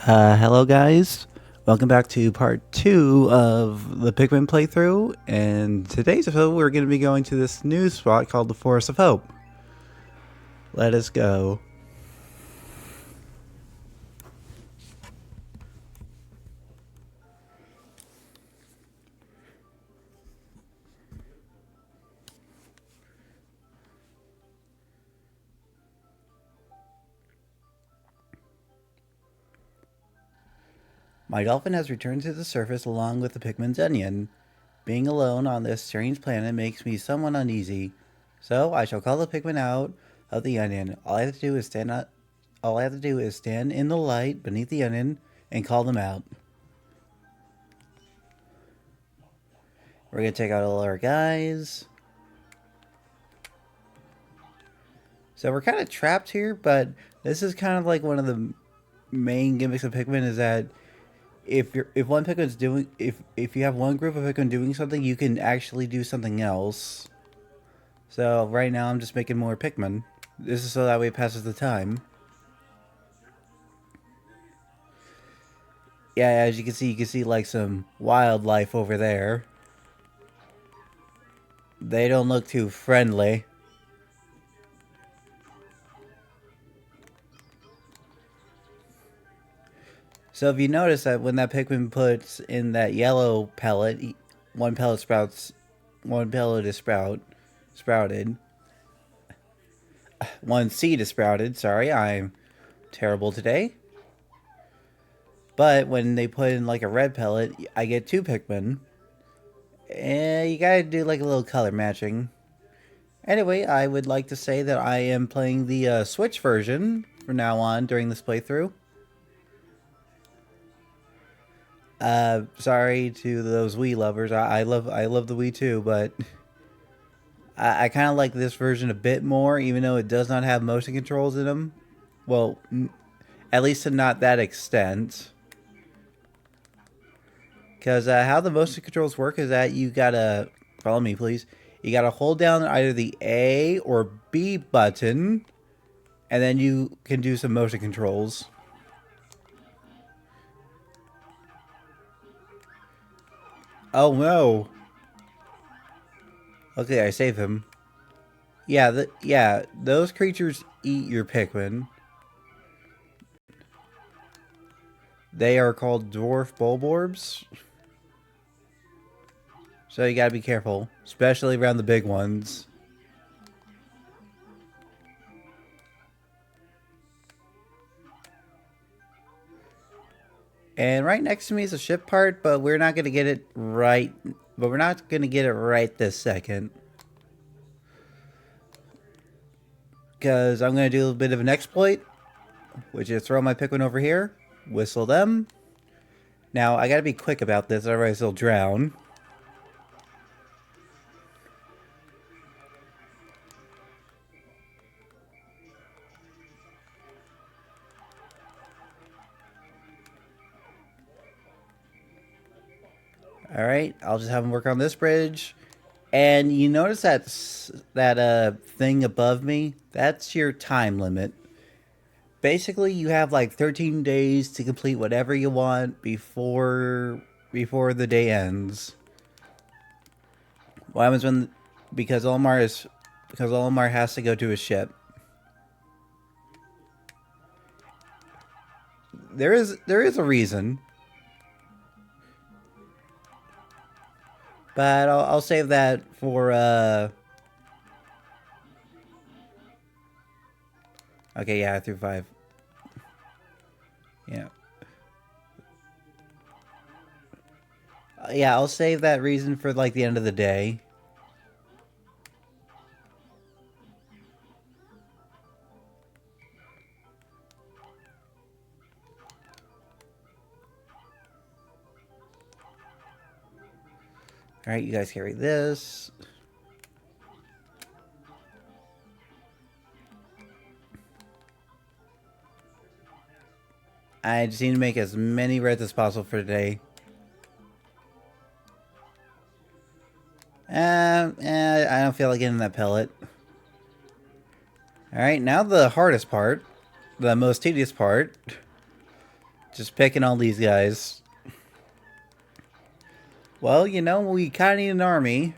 Hello guys, welcome back to part 2 of the Pikmin playthrough, and today's episode we're going to be going to this new spot called the Forest of Hope. Let us go. My dolphin has returned to the surface along with the Pikmin's onion. Being alone on this strange planet makes me somewhat uneasy, so I shall call the Pikmin out of the onion. All I have to do is stand in the light beneath the onion and call them out. We're going to take out all our guys. So we're kind of trapped here, but this is kind of like one of the main gimmicks of Pikmin is that if one Pikmin's doing if you have one group of Pikmin doing something, you can actually do something else. So right now I'm just making more Pikmin. This is so that way it passes the time. Yeah, as you can see like some wildlife over there. They don't look too friendly. So if you notice that when that Pikmin puts in that yellow pellet, one pellet is sprouted. One seed is sprouted. Sorry, I'm terrible today. But when they put in like a red pellet, I get 2 Pikmin. And you gotta do like a little color matching. Anyway, I would like to say that I am playing the Switch version from now on during this playthrough. Sorry to those Wii lovers. I love the Wii too, but I kind of like this version a bit more, even though it does not have motion controls in them. Well, at least to not that extent. Because how the motion controls work is that you gotta follow me, please. You gotta hold down either the A or B button, and then you can do some motion controls. Oh no. Okay, I save him. Yeah, those creatures eat your Pikmin. They are called dwarf bulborbs. So you gotta be careful, especially around the big ones. And right next to me is a ship part, but we're not gonna get it right. But we're not gonna get it right this second. Because I'm gonna do a bit of an exploit, which is throw my Pikmin over here, whistle them. Now I gotta be quick about this, otherwise they'll drown. Alright, I'll just have them work on this bridge. And you notice that thing above me? That's your time limit. Basically, you have like 13 days to complete whatever you want before the day ends. What happens when because Olimar has to go to his ship. There is a reason. But I'll save that for okay, yeah, through 5. Yeah. Yeah, I'll save that reason for like the end of the day. Alright, you guys carry this. I just need to make as many reds as possible for today. I don't feel like getting that pellet. Alright, now the hardest part. The most tedious part. Just picking all these guys. Well, you know, we kind of need an army.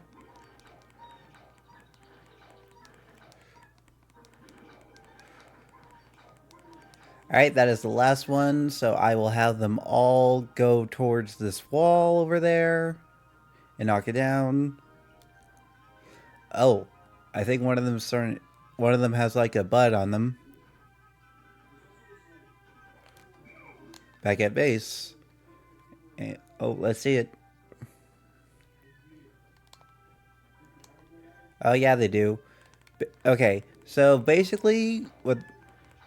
Alright, that is the last one, so I will have them all go towards this wall over there and knock it down. Oh, I think one of them has like a bud on them. Back at base. And, oh, let's see it. Oh yeah, they do. Okay, so basically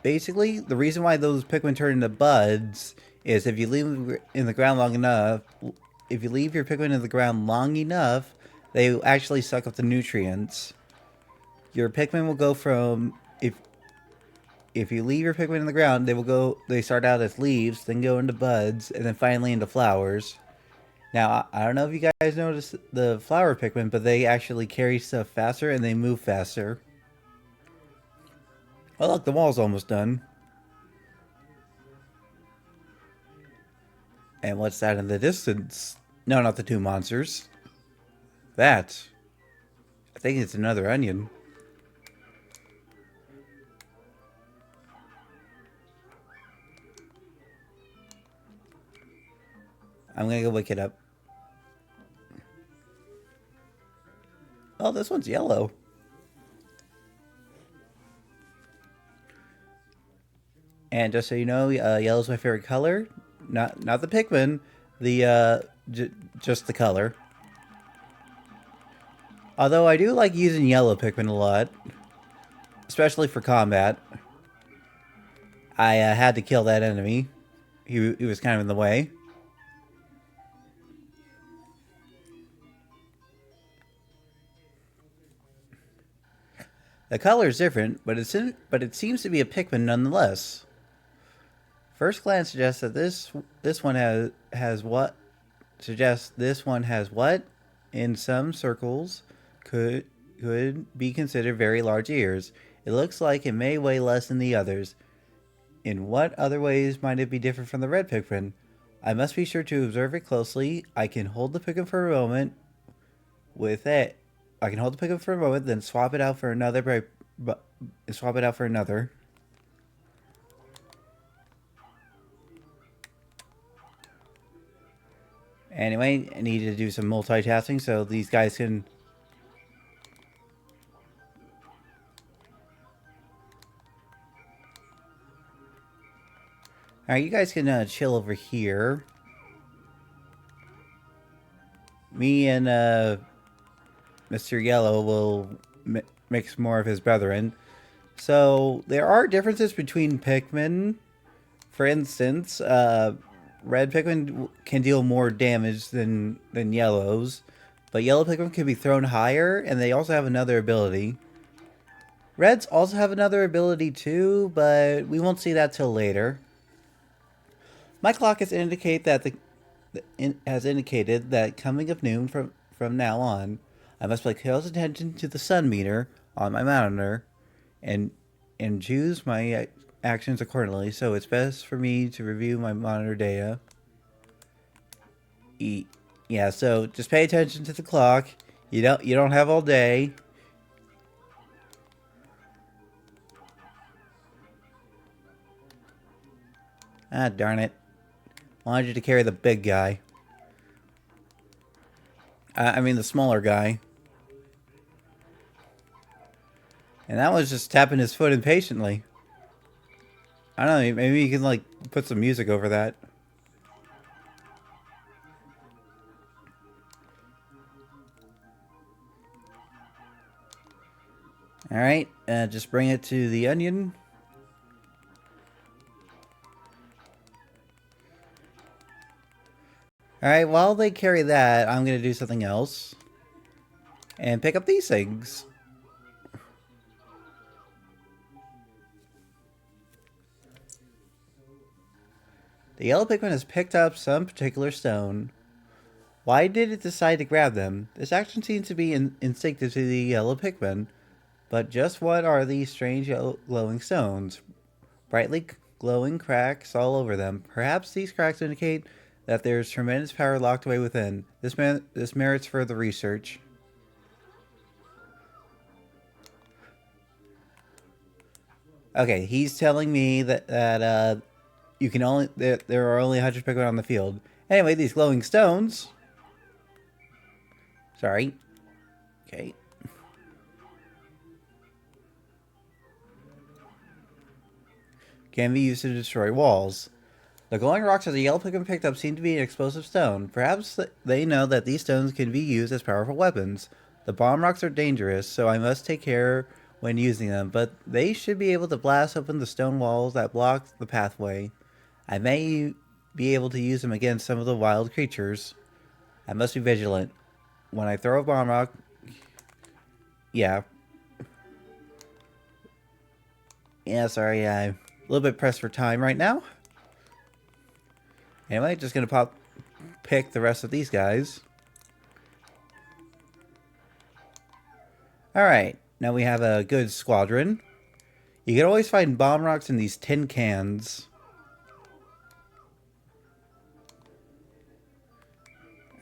the reason why those Pikmin turn into buds is if you leave them in the ground long enough, if you leave your Pikmin in the ground long enough, they actually suck up the nutrients. Your Pikmin will go from if you leave your Pikmin in the ground, they start out as leaves, then go into buds, and then finally into flowers. Now, I don't know if you guys noticed the flower Pikmin, but they actually carry stuff faster and they move faster. Oh look, the wall's almost done. And what's that in the distance? No, not the two monsters. That. I think it's another onion. I'm gonna go wake it up. Oh, this one's yellow. And just so you know, yellow's my favorite color. Not the Pikmin, just the color. Although I do like using yellow Pikmin a lot, especially for combat. I had to kill that enemy. He was kind of in the way. The color is different, but it seems to be a Pikmin nonetheless. First glance suggests that this one has what in some circles could be considered very large ears. It looks like it may weigh less than the others. In what other ways might it be different from the red Pikmin? I must be sure to observe it closely. I can hold the Pikmin for a moment. Then swap it out for another. Anyway, I need to do some multitasking so these guys can. Alright, you guys can chill over here. Me and Mr. Yellow will mix more of his brethren. So, there are differences between Pikmin. For instance, red Pikmin can deal more damage than yellows. But yellow Pikmin can be thrown higher, and they also have another ability. Reds also have another ability too, but we won't see that till later. My clock has indicated that coming of noon from now on, I must pay close attention to the sun meter on my monitor, and choose my actions accordingly. So it's best for me to review my monitor data. Yeah, so just pay attention to the clock. You don't have all day. Ah, darn it. Wanted you to carry the big guy. I mean the smaller guy. And that was just tapping his foot impatiently. I don't know, maybe you can like put some music over that. Alright, just bring it to the onion. Alright, while they carry that, I'm going to do something else. And pick up these things. The yellow Pikmin has picked up some particular stone. Why did it decide to grab them? This action seems to be instinctive to the yellow Pikmin. But just what are these strange yellow glowing stones? Brightly glowing cracks all over them. Perhaps these cracks indicate that there's tremendous power locked away within. This merits further research. Okay, he's telling me that you can only there are only 100 Pikmin on the field. Anyway, these glowing stones. Sorry. Okay. Can be used to destroy walls. The glowing rocks that the yellow Pikmin picked up seem to be an explosive stone. Perhaps they know that these stones can be used as powerful weapons. The bomb rocks are dangerous, so I must take care when using them, but they should be able to blast open the stone walls that block the pathway. I may be able to use them against some of the wild creatures. I must be vigilant. When I throw a bomb rock... Yeah. Yeah, sorry, I'm a little bit pressed for time right now. Anyway, just gonna pick the rest of these guys. Alright, now we have a good squadron. You can always find bomb rocks in these tin cans.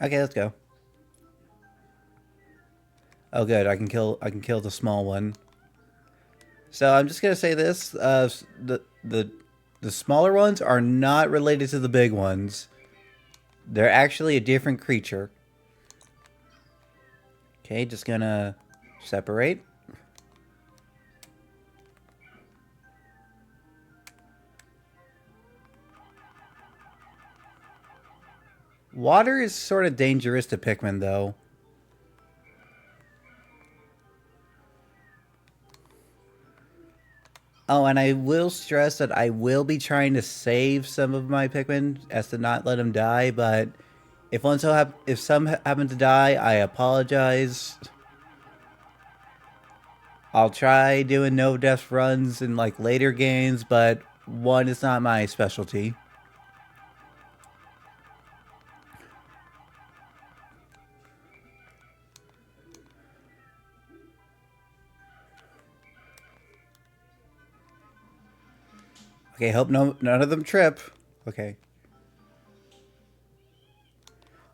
Okay, let's go. Oh good, I can kill the small one. So I'm just gonna say this, the smaller ones are not related to the big ones. They're actually a different creature. Okay, just gonna separate. Water is sort of dangerous to Pikmin, though. Oh, and I will stress that I will be trying to save some of my Pikmin as to not let them die, but if some happen to die, I apologize. I'll try doing no death runs in like later games, but one is not my specialty. Okay, hope none of them trip. Okay.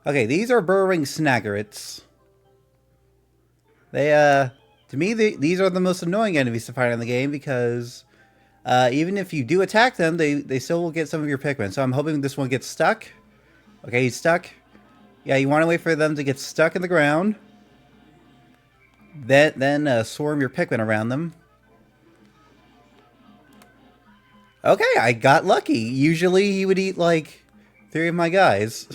Okay, these are burrowing snaggerets. They, to me, these are the most annoying enemies to fight in the game because even if you do attack them, they still will get some of your Pikmin. So I'm hoping this one gets stuck. Okay, he's stuck. Yeah, you want to wait for them to get stuck in the ground. Then swarm your Pikmin around them. Okay, I got lucky. Usually he would eat, like, 3 of my guys.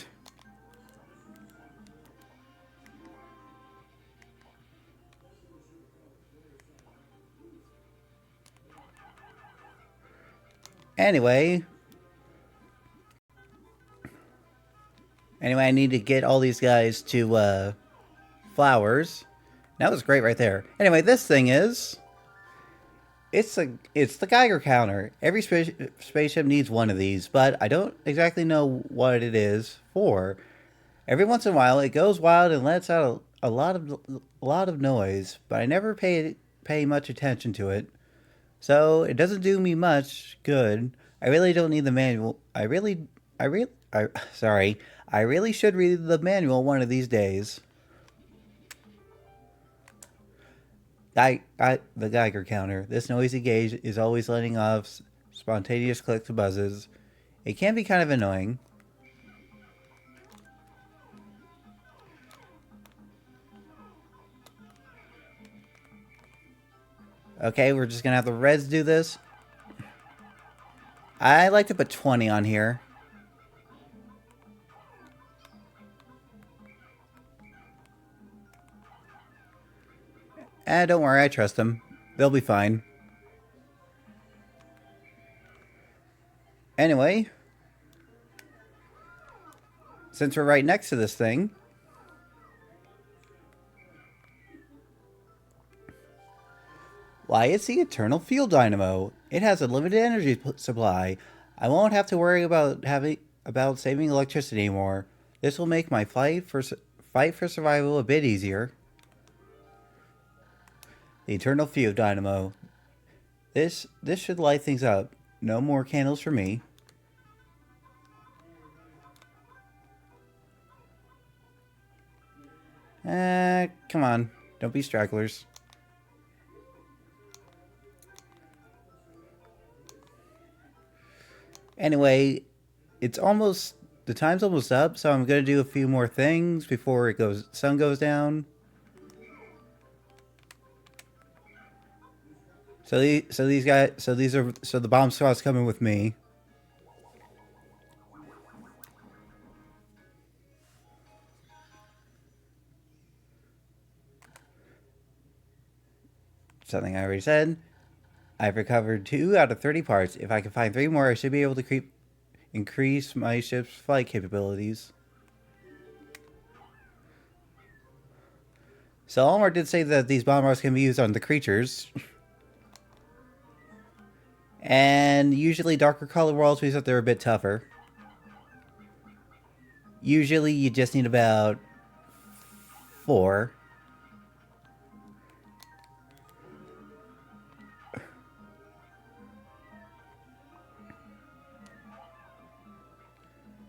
Anyway, I need to get all these guys to, flowers. That was great right there. Anyway, this thing is... It's the Geiger counter. Every spaceship needs one of these, but I don't exactly know what it is for. Every once in a while, it goes wild and lets out a lot of noise, but I never pay much attention to it. So it doesn't do me much good. I really don't need the manual. I really should read the manual one of these days. The Geiger counter. This noisy gauge is always letting off spontaneous clicks and buzzes. It can be kind of annoying. Okay, we're just gonna have the reds do this. I like to put 20 on here. Don't worry, I trust them. They'll be fine. Anyway, since we're right next to this thing, why, it's the Eternal Field Dynamo. It has a limited energy supply. I won't have to worry about saving electricity anymore. This will make my fight for survival a bit easier. The Eternal Field Dynamo. This should light things up. no more candles for me. Come on. Don't be stragglers. Anyway, the time's almost up, so I'm gonna do a few more things before sun goes down. So the bomb squad's coming with me. Something I already said. I've recovered 2 out of 30 parts. If I can find 3 more, I should be able to increase my ship's flight capabilities. So Almar did say that these bomb rockets can be used on the creatures. And usually darker color worlds means that they're a bit tougher. Usually you just need about 4.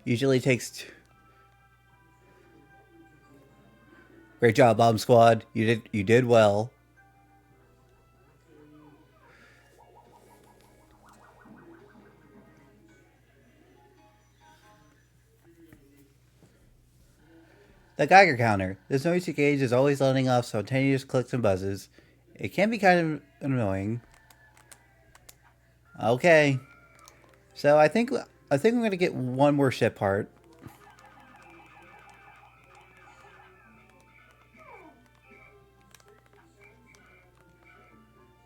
Usually takes Great job, Bomb Squad. You did well. The Geiger counter. This noisy gauge is always letting off spontaneous clicks and buzzes. It can be kind of annoying. Okay. So I think we're gonna get one more ship part.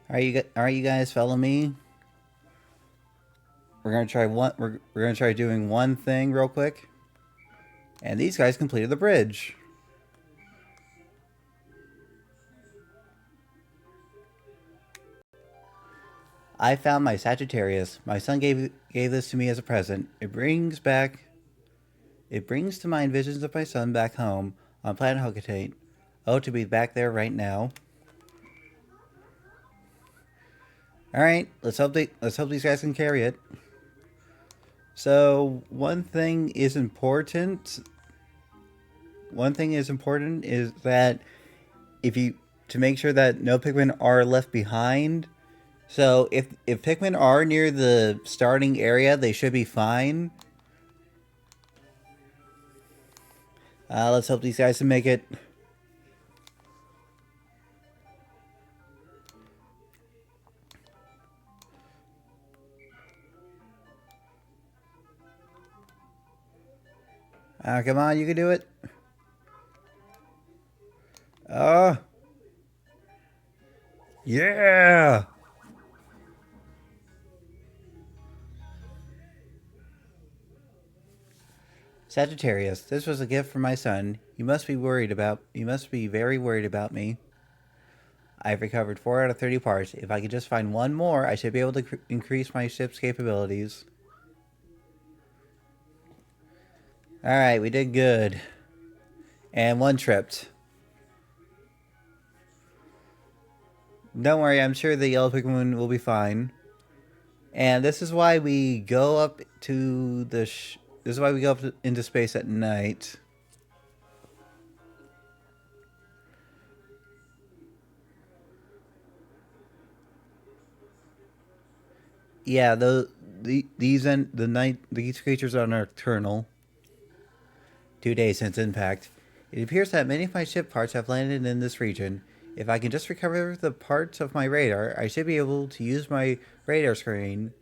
Are you guys following me? We're gonna try we're gonna try doing one thing real quick. And these guys completed the bridge. I found my Sagittarius. My son gave this to me as a present. It brings to mind visions of my son back home on planet Hokatate. Oh, to be back there right now. All right, let's hope these guys can carry it. So one thing is important. One thing is important is that to make sure that no Pikmin are left behind. So if Pikmin are near the starting area, they should be fine. Let's hope these guys can make it. Come on, you can do it. Yeah! Sagittarius, this was a gift from my son. You must be very worried about me. I've recovered 4 out of 30 parts. If I could just find one more, I should be able to increase my ship's capabilities. Alright, we did good. And one tripped. Don't worry, I'm sure the yellow Pikmin will be fine. And this is why we go up to this is why we go up into space at night. Yeah, these creatures are nocturnal. 2 days since impact. It appears that many of my ship parts have landed in this region. If I can just recover the parts of my radar, I should be able to use my radar screen.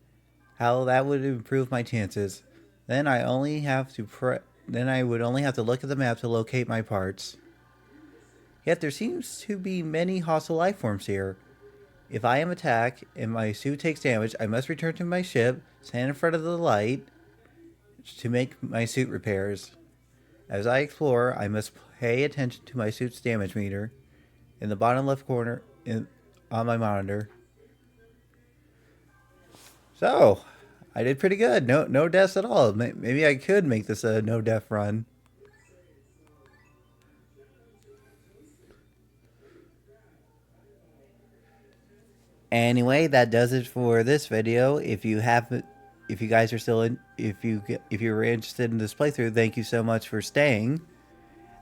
How that would improve my chances. Then I would only have to look at the map to locate my parts. Yet there seems to be many hostile life forms here. If I am attacked and my suit takes damage, I must return to my ship, stand in front of the light to make my suit repairs. As I explore, I must pay attention to my suit's damage meter in the bottom left corner on my monitor. So, I did pretty good. No deaths at all. Maybe I could make this a no death run. Anyway, that does it for this video. If you guys are still in, if you're interested in this playthrough, thank you so much for staying.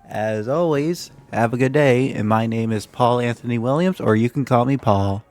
As always, have a good day, and my name is Paul Anthony Williams, or you can call me Paul.